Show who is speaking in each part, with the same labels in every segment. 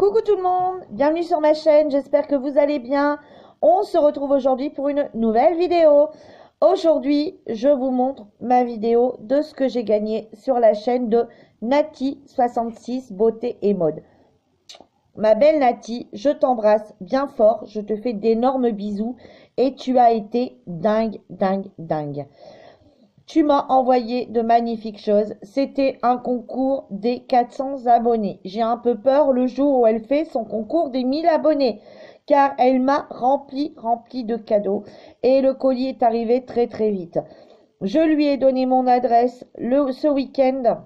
Speaker 1: Coucou tout le monde, bienvenue sur ma chaîne, j'espère que vous allez bien. On se retrouve aujourd'hui pour une nouvelle vidéo. Aujourd'hui, je vous montre ma vidéo de ce que j'ai gagné sur la chaîne de Nati66 Beauté et Mode. Ma belle Nati, je t'embrasse bien fort, je te fais d'énormes bisous et tu as été dingue, dingue, dingue. Tu m'as envoyé de magnifiques choses. C'était un concours des 400 abonnés. J'ai un peu peur le jour où elle fait son concours des 1000 abonnés, car elle m'a rempli de cadeaux. Et le colis est arrivé très très vite. Je lui ai donné mon adresse ce week-end.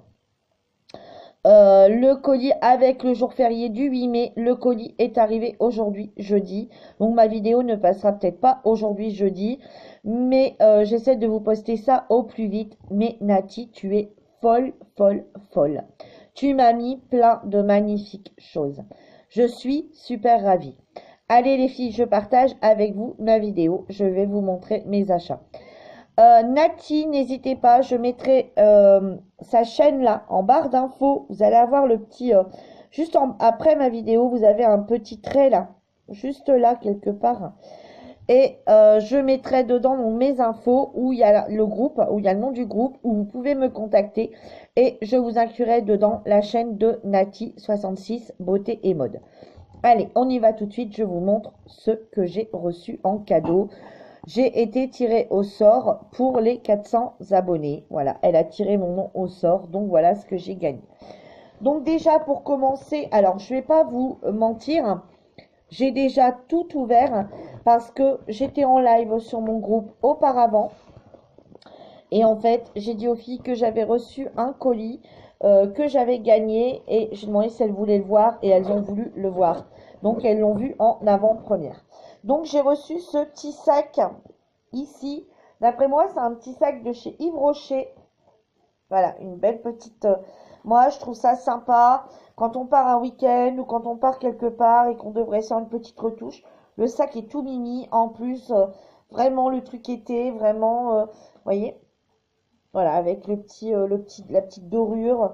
Speaker 1: Le colis avec le jour férié du 8 mai. Le colis est arrivé aujourd'hui, jeudi. Donc ma vidéo ne passera peut-être pas aujourd'hui, jeudi. Mais j'essaie de vous poster ça au plus vite. Mais Nati, tu es folle, folle, folle. Tu m'as mis plein de magnifiques choses. Je suis super ravie. Allez les filles, je partage avec vous ma vidéo. Je vais vous montrer mes achats. Nati, n'hésitez pas, je mettrai sa chaîne là en barre d'infos. Vous allez avoir le petit, juste après ma vidéo, vous avez un petit trait là, juste là quelque part. Et je mettrai dedans mes infos où il y a le groupe, où il y a le nom du groupe, où vous pouvez me contacter. Et je vous inclurai dedans la chaîne de Nati66 Beauté et Mode. Allez, on y va tout de suite, je vous montre ce que j'ai reçu en cadeau. J'ai été tirée au sort pour les 400 abonnés. Voilà, elle a tiré mon nom au sort. Donc, voilà ce que j'ai gagné. Donc, déjà, pour commencer, alors, je ne vais pas vous mentir. J'ai déjà tout ouvert parce que j'étais en live sur mon groupe auparavant. Et en fait, j'ai dit aux filles que j'avais reçu un colis que j'avais gagné. Et j'ai demandé si elles voulaient le voir et elles ont voulu le voir. Donc, elles l'ont vu en avant-première. Donc, j'ai reçu ce petit sac ici. D'après moi, c'est un petit sac de chez Yves Rocher. Voilà, une belle petite... moi, je trouve ça sympa. Quand on part un week-end ou quand on part quelque part et qu'on devrait faire une petite retouche, le sac est tout mimi. En plus, vraiment, le truc était vraiment... voyez, voilà, avec la petite dorure,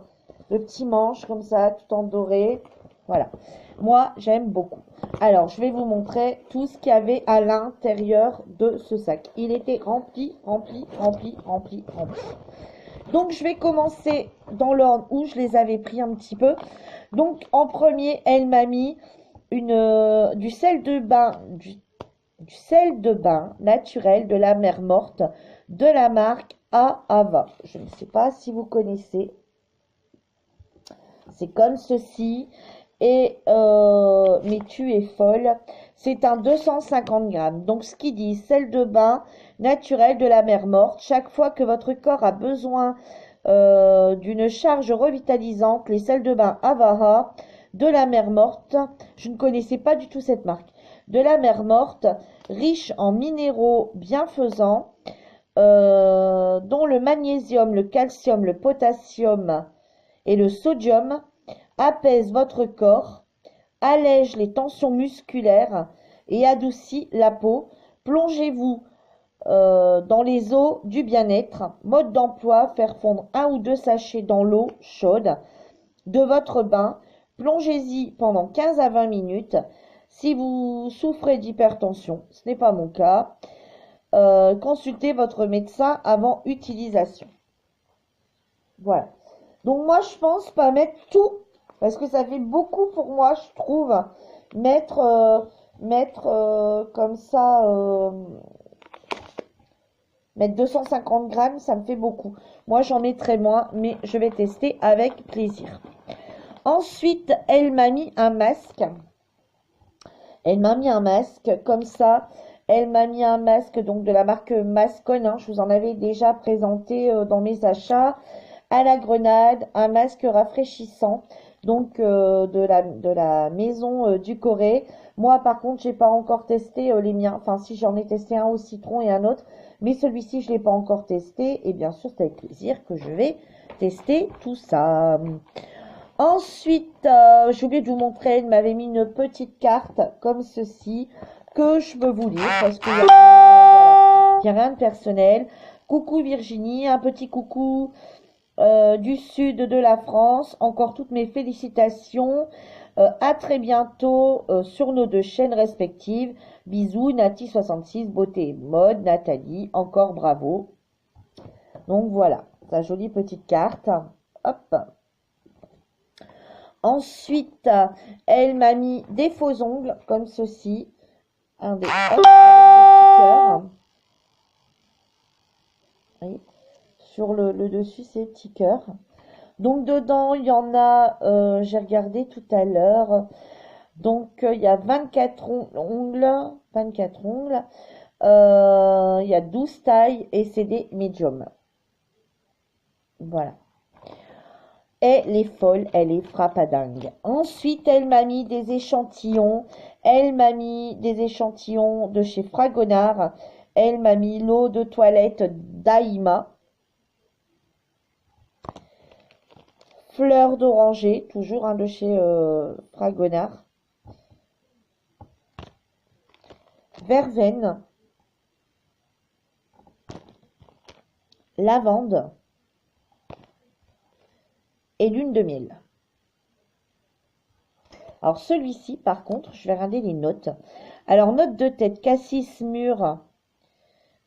Speaker 1: le petit manche comme ça, tout en doré. Voilà. Moi, j'aime beaucoup. Alors, je vais vous montrer tout ce qu'il y avait à l'intérieur de ce sac. Il était rempli, rempli, rempli, rempli, rempli. Donc, je vais commencer dans l'ordre où je les avais pris un petit peu. Donc, en premier, elle m'a mis du sel de bain, du sel de bain naturel de la mer morte de la marque Ahava. Je ne sais pas si vous connaissez. C'est comme ceci. Et mais tu es folle. C'est un 250 grammes. Donc ce qui dit sel de bain naturel de la mer morte. Chaque fois que votre corps a besoin d'une charge revitalisante, les sels de bain Avaha de la mer morte. Je ne connaissais pas du tout cette marque. De la mer morte, riche en minéraux bienfaisants, dont le magnésium, le calcium, le potassium et le sodium apaise votre corps, allège les tensions musculaires et adoucit la peau. Plongez-vous dans les eaux du bien-être. Mode d'emploi, faire fondre 1 ou 2 sachets dans l'eau chaude de votre bain. Plongez-y pendant 15 à 20 minutes. Si vous souffrez d'hypertension, ce n'est pas mon cas, consultez votre médecin avant utilisation. Voilà. Donc moi, je pense pas mettre tout, parce que ça fait beaucoup pour moi, je trouve, mettre comme ça, mettre 250 grammes, ça me fait beaucoup. Moi, j'en mettrai moins, mais je vais tester avec plaisir. Ensuite, elle m'a mis un masque. Elle m'a mis un masque comme ça. Elle m'a mis un masque donc de la marque Mascone. Hein. Je vous en avais déjà présenté dans mes achats. À la grenade, un masque rafraîchissant. Donc de la maison du Corée. Moi par contre, j'ai pas encore testé les miens. Enfin si, j'en ai testé un au citron et un autre. Mais celui-ci, je l'ai pas encore testé. Et bien sûr, c'est avec plaisir que je vais tester tout ça. Ensuite, j'ai oublié de vous montrer, elle m'avait mis une petite carte comme ceci, que je peux vous lire parce qu'il n'y a rien de personnel. Coucou Virginie, un petit coucou du sud de la France. Encore toutes mes félicitations. À très bientôt sur nos deux chaînes respectives. Bisous, Nati66, Beauté et Mode, Nathalie, encore bravo. Donc voilà, sa jolie petite carte. Hop. Ensuite, elle m'a mis des faux ongles, comme ceci. Hop, avec des petits cœurs. Oui. Sur le dessus, c'est petits cœurs. Donc dedans, il y en a, j'ai regardé tout à l'heure. Donc il y a 24 ongles. 24 ongles. Il y a 12 tailles et c'est des médiums. Voilà. Elle est folle, elle est frappadingue. Ensuite, elle m'a mis des échantillons. Elle m'a mis des échantillons de chez Fragonard. Elle m'a mis l'eau de toilette d'Aïma. Fleur d'oranger, toujours un de chez Fragonard. Verveine. Lavande. Et lune de miel. Alors celui-ci, par contre, je vais regarder les notes. Alors, note de tête, cassis mûr,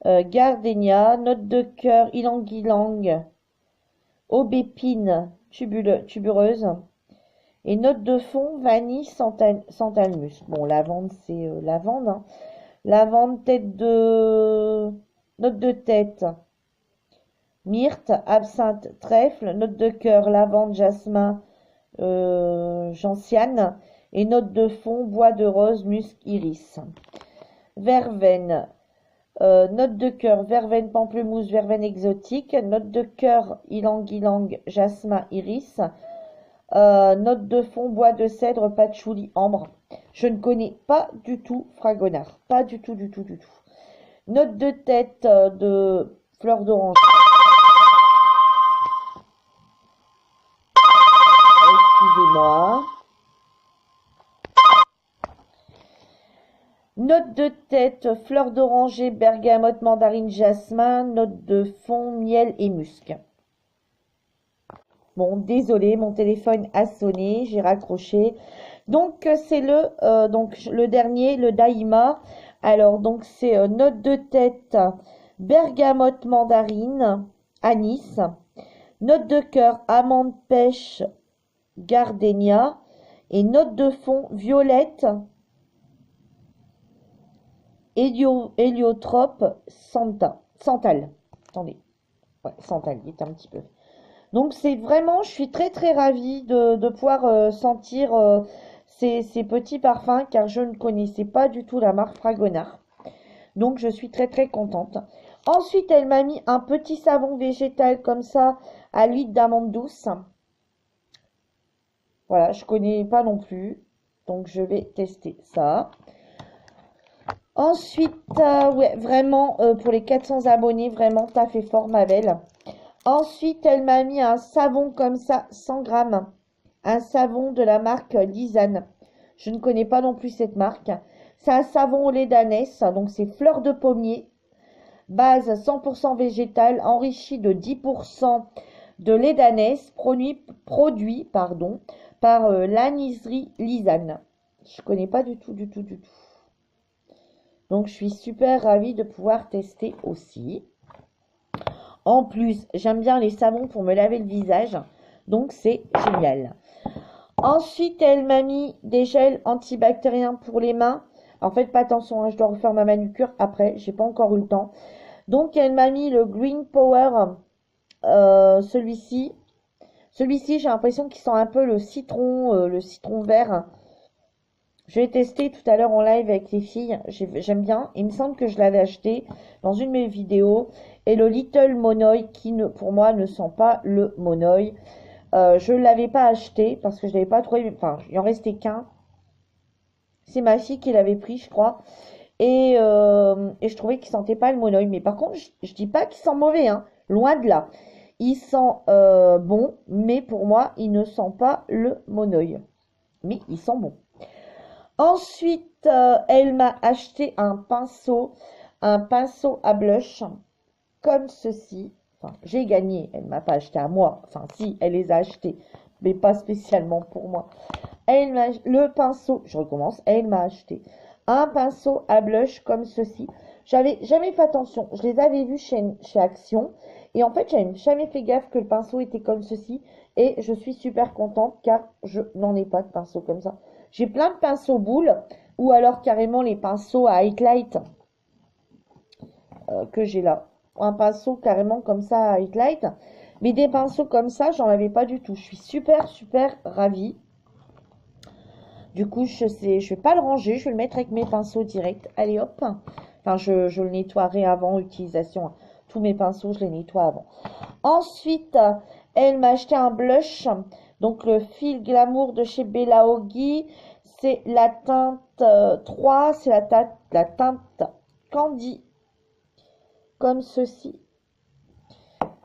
Speaker 1: gardénia, note de cœur, ylang-ylang, aubépine tubereuse, et note de fond, vanille, santalmus. Bon, lavande, c'est lavande. Hein. Lavande, note de tête, myrte, absinthe, trèfle, note de cœur, lavande, jasmin, gentiane, et note de fond, bois de rose, musc, iris. Verveine, note de cœur, verveine, pamplemousse, verveine exotique, note de cœur, ylang-ylang, jasmin, iris, note de fond, bois de cèdre, patchouli, ambre. Je ne connais pas du tout Fragonard, pas du tout, du tout, du tout. Note de tête de fleur d'orange. Excusez-moi. Note de tête, fleur d'oranger, bergamote, mandarine, jasmin. Note de fond, miel et musc. Bon, désolé, mon téléphone a sonné, j'ai raccroché. Donc, c'est le dernier, le Daïma. Alors, donc, c'est note de tête, bergamote, mandarine, anis. Note de cœur, amande, pêche, gardénia. Et note de fond, violette, héliotrope, santal. Attendez. Ouais, santal, il est un petit peu. Donc, c'est vraiment, je suis très, très ravie de pouvoir sentir ces petits parfums, car je ne connaissais pas du tout la marque Fragonard. Donc, je suis très, très contente. Ensuite, elle m'a mis un petit savon végétal comme ça, à l'huile d'amande douce. Voilà, je connais pas non plus. Donc, je vais tester ça. Ensuite, ouais, vraiment, pour les 400 abonnés, vraiment, t'as fait fort, ma belle. Ensuite, elle m'a mis un savon comme ça, 100 grammes. Un savon de la marque Lisane. Je ne connais pas non plus cette marque. C'est un savon au lait d'ânesse, donc c'est fleur de pommier. Base 100% végétale, enrichi de 10% de lait d'ânesse, produit par l'aniserie Lisane. Je ne connais pas du tout, du tout, du tout. Donc, je suis super ravie de pouvoir tester aussi. En plus, j'aime bien les savons pour me laver le visage. Donc, c'est génial. Ensuite, elle m'a mis des gels antibactériens pour les mains. En fait, pas attention, hein, je dois refaire ma manucure après. J'ai pas encore eu le temps. Donc, elle m'a mis le Green Power. Celui-ci. Celui-ci, j'ai l'impression qu'il sent un peu le citron vert. Je l'ai testé tout à l'heure en live avec les filles. J'aime bien. Il me semble que je l'avais acheté dans une de mes vidéos. Et le Little Monoï qui, pour moi, ne sent pas le Monoï. Je ne l'avais pas acheté parce que je ne l'avais pas trouvé. Enfin, il en restait qu'un. C'est ma fille qui l'avait pris, je crois. Et je trouvais qu'il sentait pas le Monoï. Mais par contre, je dis pas qu'il sent mauvais. Hein. Loin de là. Il sent bon. Mais pour moi, il ne sent pas le Monoï. Mais il sent bon. Ensuite, elle m'a acheté un pinceau à blush, comme ceci. Enfin, j'ai gagné, elle ne m'a pas acheté à moi. Enfin, si, elle les a achetés, mais pas spécialement pour moi. le pinceau, je recommence, elle m'a acheté un pinceau à blush comme ceci. J'avais jamais fait attention, je les avais vus chez Action. Et en fait, j'avais jamais fait gaffe que le pinceau était comme ceci. Et je suis super contente car je n'en ai pas de pinceau comme ça. J'ai plein de pinceaux boules ou alors carrément les pinceaux à highlight que j'ai là. Un pinceau carrément comme ça à highlight. Mais des pinceaux comme ça, j'en avais pas du tout. Je suis super, super ravie. Du coup, je vais pas le ranger, je vais le mettre avec mes pinceaux directs. Allez hop. Enfin, je le nettoierai avant utilisation. Tous mes pinceaux, je les nettoie avant. Ensuite, elle m'a acheté un blush. Donc, le Fil Glamour de chez Bella Hadid. C'est la teinte 3. C'est la teinte Candy. Comme ceci.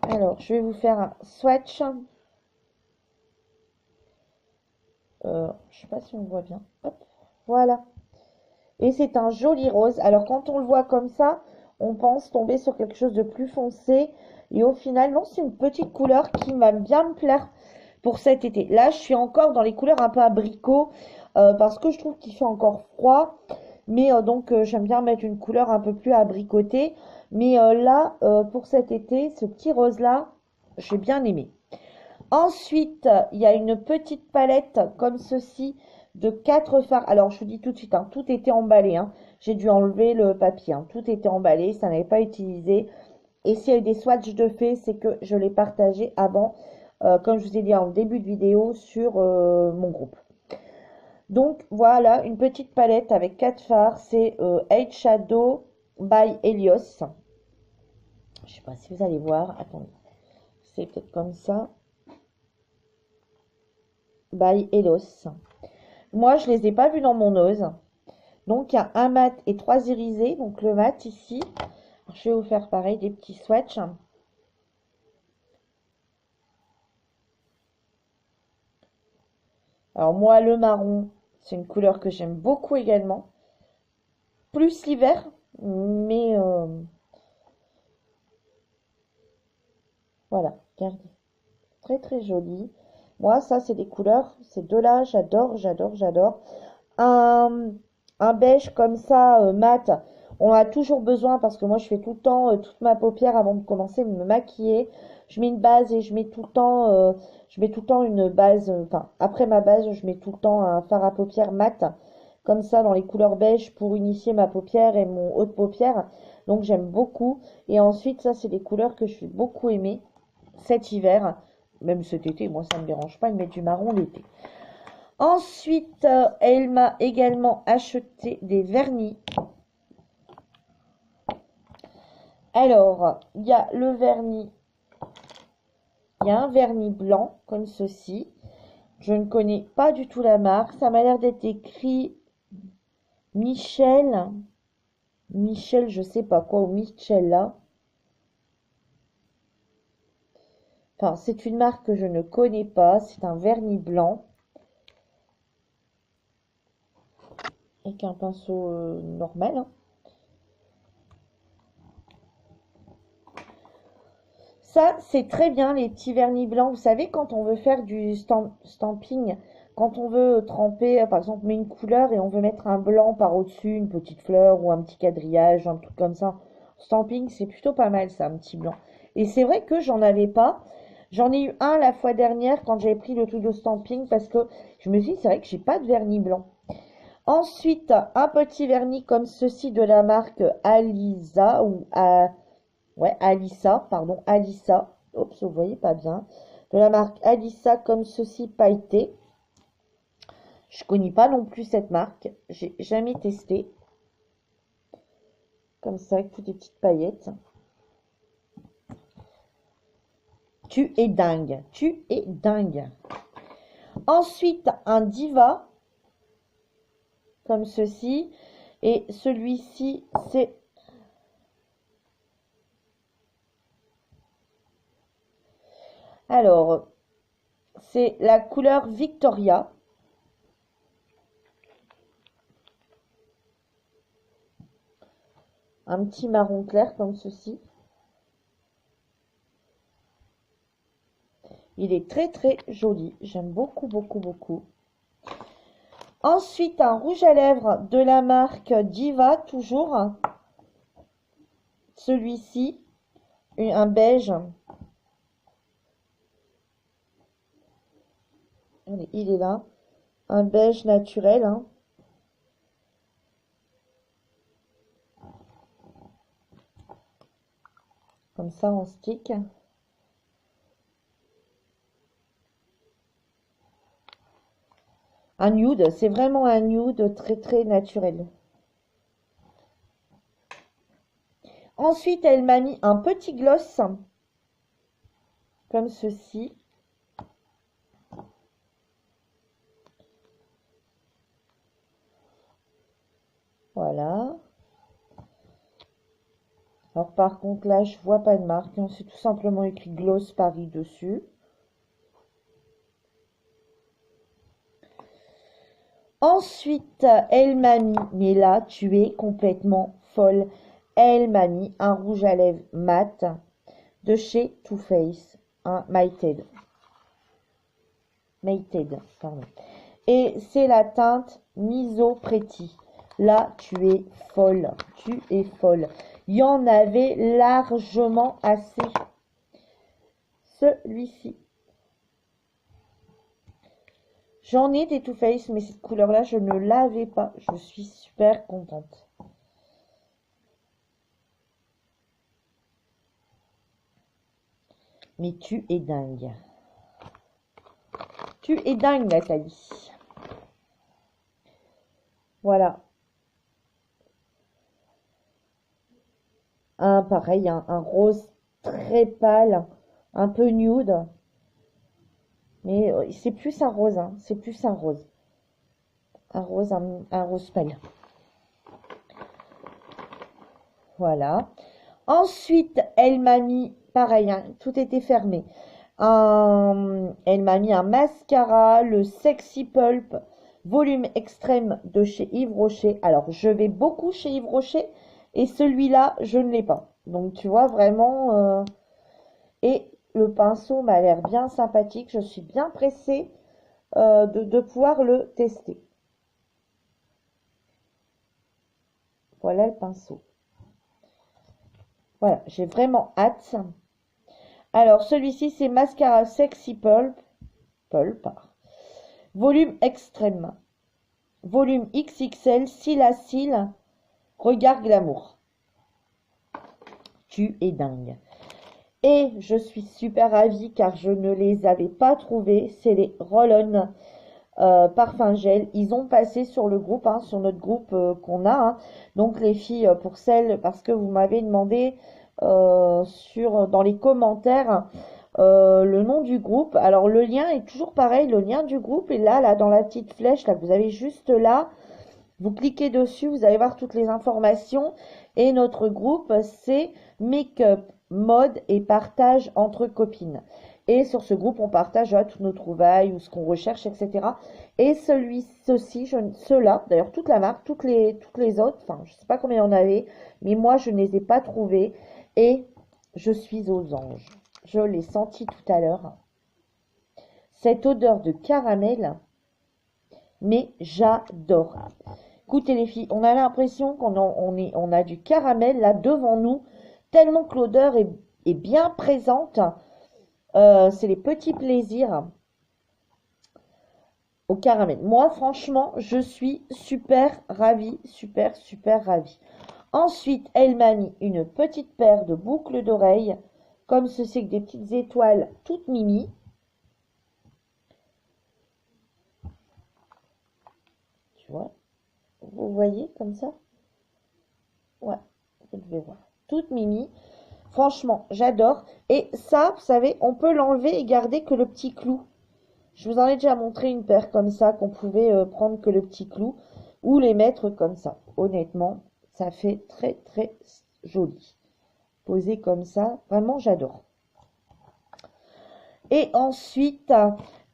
Speaker 1: Alors, je vais vous faire un swatch. Je sais pas si on voit bien. Hop, voilà. Et c'est un joli rose. Alors, quand on le voit comme ça, on pense tomber sur quelque chose de plus foncé. Et au final, non, c'est une petite couleur qui va bien me plaire pour cet été. Là, je suis encore dans les couleurs un peu abricot parce que je trouve qu'il fait encore froid. Mais donc, j'aime bien mettre une couleur un peu plus abricotée. Mais là, pour cet été, ce petit rose-là, j'ai bien aimé. Ensuite, il y a une petite palette comme ceci de 4 fards. Alors, je vous dis tout de suite, hein, tout était emballé. Hein. J'ai dû enlever le papier. Hein. Tout était emballé, ça n'avait pas utilisé. Et s'il y a eu des swatchs de fait, c'est que je l'ai partagé avant, comme je vous ai dit en début de vidéo, sur mon groupe. Donc, voilà, une petite palette avec 4 fards. C'est Eyeshadow by Helios. Je sais pas si vous allez voir. Attendez. C'est peut-être comme ça. By Helios. Moi, je les ai pas vus dans mon nose. Donc, il y a un mat et 3 irisés. Donc, le mat ici. Je vais vous faire pareil, des petits swatchs. Alors, moi, le marron, c'est une couleur que j'aime beaucoup également. Plus l'hiver, mais voilà, regardez. Très, très joli. Moi, ça, c'est des couleurs. Ces deux-là, j'adore, j'adore, j'adore. Un, un beige comme ça, mat, on a toujours besoin parce que moi, je fais tout le temps toute ma paupière avant de commencer à me maquiller. Je mets une base et je mets tout le temps une base. Enfin, après ma base, je mets tout le temps un fard à paupières mat, comme ça, dans les couleurs beige pour unifier ma paupière et mon haut de paupière. Donc, j'aime beaucoup. Et ensuite, ça, c'est des couleurs que je suis beaucoup aimée cet hiver. Même cet été, moi, ça ne me dérange pas de mettre du marron l'été. Ensuite, elle m'a également acheté des vernis. Alors, il y a le vernis. Il y a un vernis blanc, comme ceci. Je ne connais pas du tout la marque. Ça m'a l'air d'être écrit Michel. Michel, je sais pas quoi, ou Michella. Enfin, c'est une marque que je ne connais pas. C'est un vernis blanc. Avec un pinceau normal. Hein. Ça, c'est très bien, les petits vernis blancs. Vous savez, quand on veut faire du stamping, quand on veut tremper, par exemple, on met une couleur et on veut mettre un blanc par au-dessus, une petite fleur ou un petit quadrillage, un truc comme ça. Stamping, c'est plutôt pas mal, ça, un petit blanc. Et c'est vrai que j'en avais pas. J'en ai eu un la fois dernière quand j'avais pris le truc de stamping parce que je me suis dit, c'est vrai que j'ai pas de vernis blanc. Ensuite, un petit vernis comme ceci de la marque Alisa ou ouais, Alissa, pardon, Alissa. Oups, vous voyez pas bien. De la marque Alissa comme ceci pailleté. Je connais pas non plus cette marque. J'ai jamais testé. Comme ça, avec toutes des petites paillettes. Tu es dingue. Tu es dingue. Ensuite, un Diva. Comme ceci. Et celui-ci, c'est... Alors, c'est la couleur Victoria. Un petit marron clair comme ceci. Il est très très joli. J'aime beaucoup, beaucoup, beaucoup. Ensuite, un rouge à lèvres de la marque Diva, toujours. Celui-ci, un beige. Allez, il est là. Un beige naturel. Hein. Comme ça, en stick. Un nude, c'est vraiment un nude très très naturel. Ensuite, elle m'a mis un petit gloss, comme ceci. Voilà. Alors par contre, là, je vois pas de marque. C'est tout simplement écrit Gloss Paris dessus. Ensuite, elle m'a mis, mais là, tu es complètement folle. Elle m'a mis un rouge à lèvres mat de chez Too Faced, un Mated. Mated, pardon. Et c'est la teinte Miso Pretty. Là, tu es folle. Tu es folle. Il y en avait largement assez. Celui-ci. J'en ai des Too Faced, mais cette couleur-là, je ne l'avais pas. Je suis super contente. Mais tu es dingue. Tu es dingue, Nathalie. Voilà. Pareil, un rose très pâle, un peu nude. Mais c'est plus un rose, hein. C'est plus un rose. Un rose pâle. Voilà. Ensuite, elle m'a mis, pareil, hein, tout était fermé. Elle m'a mis un mascara, le Sexy Pulp, volume extrême de chez Yves Rocher. Alors, je vais beaucoup chez Yves Rocher et celui-là, je ne l'ai pas. Donc, tu vois, vraiment... Et le pinceau m'a l'air bien sympathique. Je suis bien pressée de pouvoir le tester. Voilà le pinceau. Voilà, j'ai vraiment hâte. Alors, celui-ci, c'est Mascara Sexy Pulp. Volume extrême. Volume XXL, cils à cils. Regard glamour. Tu es dingue. Et je suis super ravie car je ne les avais pas trouvés. C'est les Roll-On parfum gel. Ils ont passé sur le groupe, hein, sur notre groupe qu'on a. Hein. Donc les filles, pour celles, parce que vous m'avez demandé dans les commentaires le nom du groupe. Alors le lien est toujours pareil, le lien du groupe est là dans la petite flèche là que vous avez juste là. Vous cliquez dessus, vous allez voir toutes les informations. Et notre groupe, c'est Make-up, mode et partage entre copines. Et sur ce groupe, on partage toutes nos trouvailles ou ce qu'on recherche, etc. Et ceux-là, d'ailleurs toute la marque, toutes les autres, enfin je ne sais pas combien il y en avait, mais moi je ne les ai pas trouvés. Et je suis aux anges. Je l'ai senti tout à l'heure. Cette odeur de caramel, mais j'adore. Écoutez les filles, on a l'impression on a du caramel là devant nous, tellement que l'odeur est bien présente. C'est les petits plaisirs au caramel. Moi, franchement, je suis super ravie, super ravie. Ensuite, elle m'a mis une petite paire de boucles d'oreilles, comme ceci, avec des petites étoiles toutes mimi. Tu vois, vous voyez comme ça? Ouais, vous devez voir. Toutes mimi. Franchement, j'adore. Et ça, vous savez, on peut l'enlever et garder que le petit clou. Je vous en ai déjà montré une paire comme ça, qu'on pouvait prendre que le petit clou, ou les mettre comme ça. Honnêtement, ça fait très joli. Posé comme ça, vraiment j'adore. Et ensuite,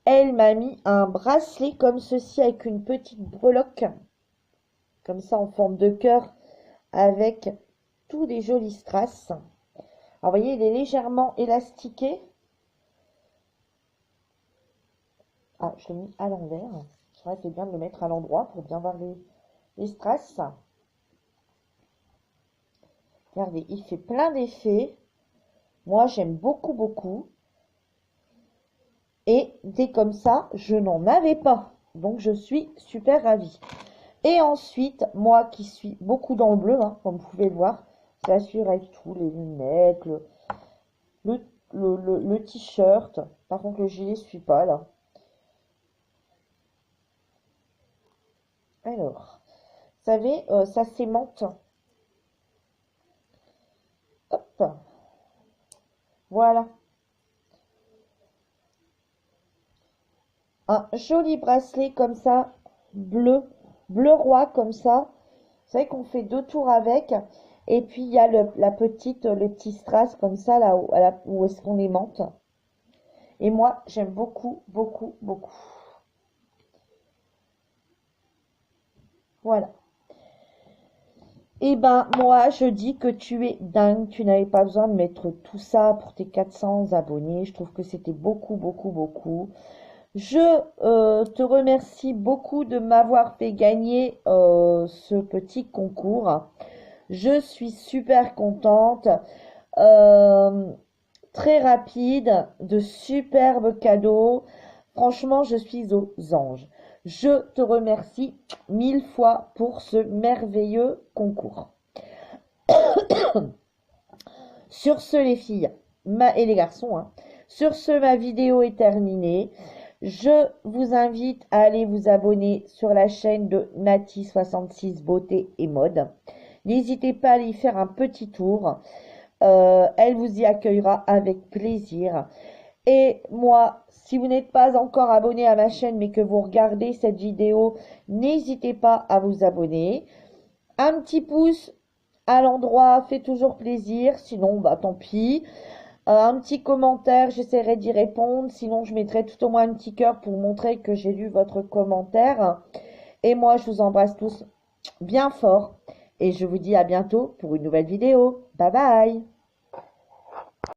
Speaker 1: elle m'a mis un bracelet comme ceci, avec une petite breloque, comme ça en forme de cœur, avec tous des jolis strass. Alors, vous voyez, il est légèrement élastiqué. Ah, je l'ai mis à l'envers. Ça aurait été bien de le mettre à l'endroit pour bien voir les strass. Regardez, il fait plein d'effets. Moi, j'aime beaucoup, beaucoup. Et des comme ça, je n'en avais pas. Donc, je suis super ravie. Et ensuite, moi qui suis beaucoup dans le bleu, hein, comme vous pouvez le voir, ça suit avec tout, les lunettes, le t-shirt. Par contre, le gilet ne suit pas, là. Alors, vous savez, ça s'aimante. Hop, voilà. Un joli bracelet comme ça, bleu, bleu roi comme ça. Vous savez qu'on fait 2 tours avec. Et puis il y a le petit strass comme ça là où est-ce qu'on aimante. Et moi j'aime beaucoup, beaucoup, beaucoup. Voilà. Et ben moi je dis que tu es dingue. Tu n'avais pas besoin de mettre tout ça pour tes 400 abonnés. Je trouve que c'était beaucoup, beaucoup, beaucoup. Je te remercie beaucoup de m'avoir fait gagner ce petit concours. Je suis super contente. Très rapide, de superbes cadeaux. Franchement, je suis aux anges. Je te remercie 1000 fois pour ce merveilleux concours. Sur ce, les filles, et les garçons, hein, sur ce, ma vidéo est terminée. Je vous invite à aller vous abonner sur la chaîne de Nati66 Beauté et Mode. N'hésitez pas à y faire un petit tour. Elle vous y accueillera avec plaisir. Et moi, si vous n'êtes pas encore abonné à ma chaîne, mais que vous regardez cette vidéo, n'hésitez pas à vous abonner. Un petit pouce à l'endroit fait toujours plaisir. Sinon, bah tant pis. Un petit commentaire, j'essaierai d'y répondre. Sinon, je mettrai tout au moins un petit cœur pour montrer que j'ai lu votre commentaire. Et moi, je vous embrasse tous bien fort. Et je vous dis à bientôt pour une nouvelle vidéo. Bye bye!